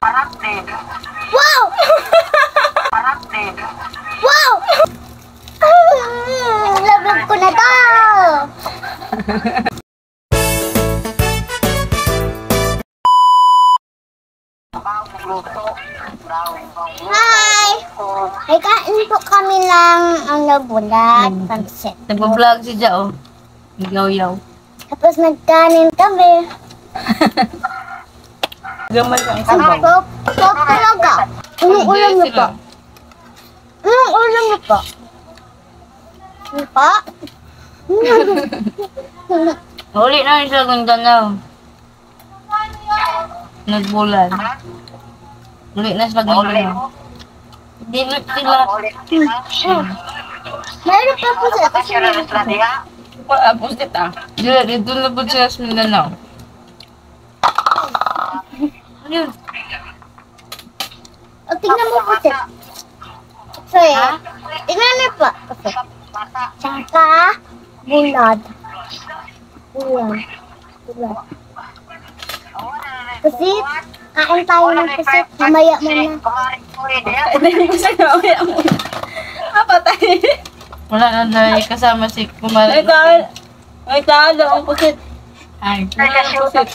Wow! Wow! Love ko na to! Hi! Ay, kain po kami ng bulat, pansit. Nagpa-vlog si Jao. Yaw-yaw. Tapos nagkanin kami. Gamay ka ang sabaw. Top talaga. Anong ulam niyo po? Anong ulam niyo po? Ano po? Uli na siya ganda na. Nagbulan. Uli na siya ganda na. Hindi na sila. Meron pa po sa Paapos kita. Dito na po siya sa Mindanao. Ano yun? O, tingnan mo po siya. Sorry. Tingnan mo po. Tsaka, bulad. Bulad. Pusit. Kain tayo ng pusit. Mamaya mo na. Mamaya mo na. Patay. Wala na dahil kasama si Kumari. May talo ang pusit. Ay, pusit.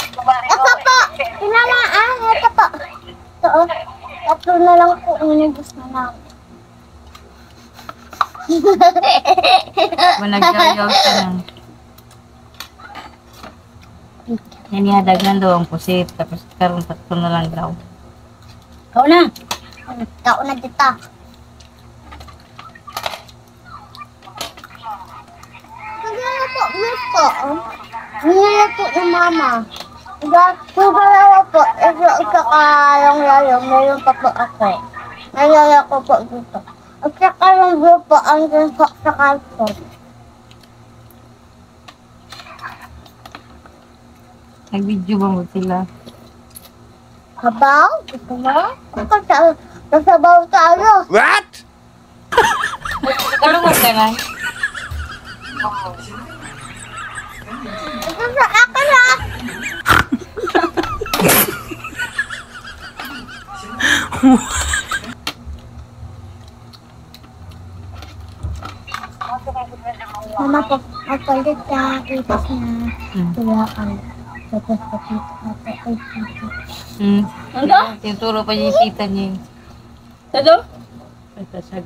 Ito po. Tinamaan. Ito po. Ito o. Tatlo na lang po. Inubos na lang. Managyaw ka lang. Nanihadagnan daw ang pusit. Tapos karoon tatlo na lang daw. Ikaw na. Ikaw na dito. Naglalaro po. Miss ko. Naglalaro ng mama. Naglalaro po. Isa lalo. Meron pa po ako. Naglalaro ko po dito. At saka lang po ang sa kalpot. Nag-video ba mo sila? Sabaw? Gusto mo? Sasabaw tayo. What? Kalungan ka na. Ito sa akin na. Mama po, magpalit ka. Ipas na. Wala ka. Tapos kapito ata ay tito. Ano? Tinuturo pa niya yung tita niya. Ano? Ito,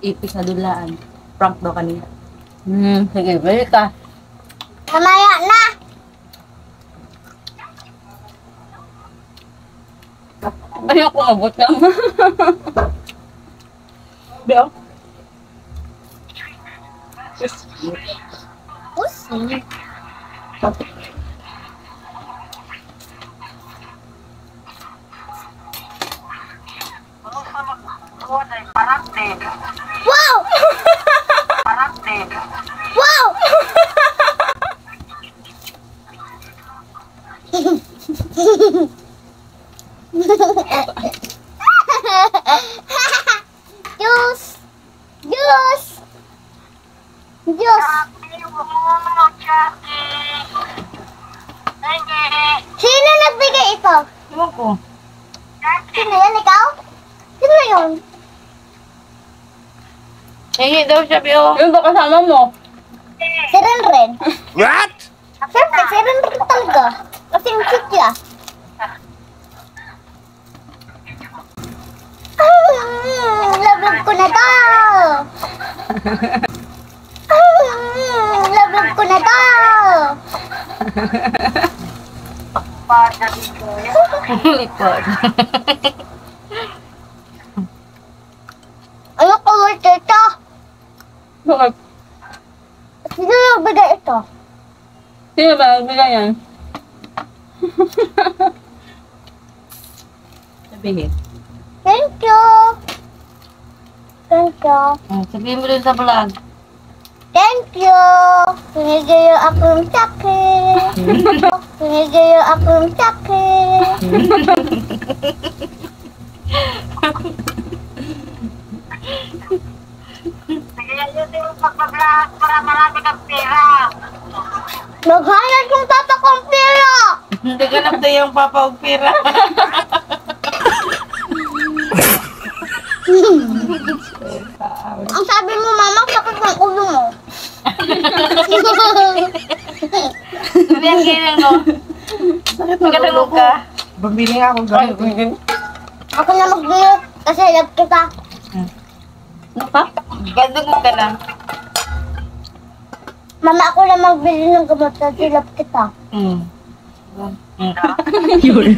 ipis na dulaan. Prank daw kanina. Sige, balik ka. Mamaya na! Ayoko abot lang. Biyaw? Pusi. Wow! Wow! Juice! Juice! Juice! Sino nagbigay ito? Ewan ko. Sino yan? Ikaw? Sino yun? Hingi daw siya, Biyaw. Yung ba kasama mo? Si Renren. What? Siyempre, si Renren talaga. Kasi yung cute niya. Love ko na to! Love ko na to! Likod. Ano color ito? Bakit? Sino nagbigay ito? Sino ba nagbigay yan? Sabihin. Thank you! Thank you! Sabihin mo dun sa vlog. Thank you! Pinigayo akong sake! Pinigayo akong sake! Maghanap kong tatakong pera! Hindi Naghanap na yung papa og pira. Ang sabi mo, mama, sakit ng ulo mo. Hindi ang ganyan no. Magkatulog ka. Bumili nga ako gamit. Ako na magbili kasi love kita. Ano pa? Gandog ka na. Mama, ako na magbili ng gamot kasi love kita. Yun.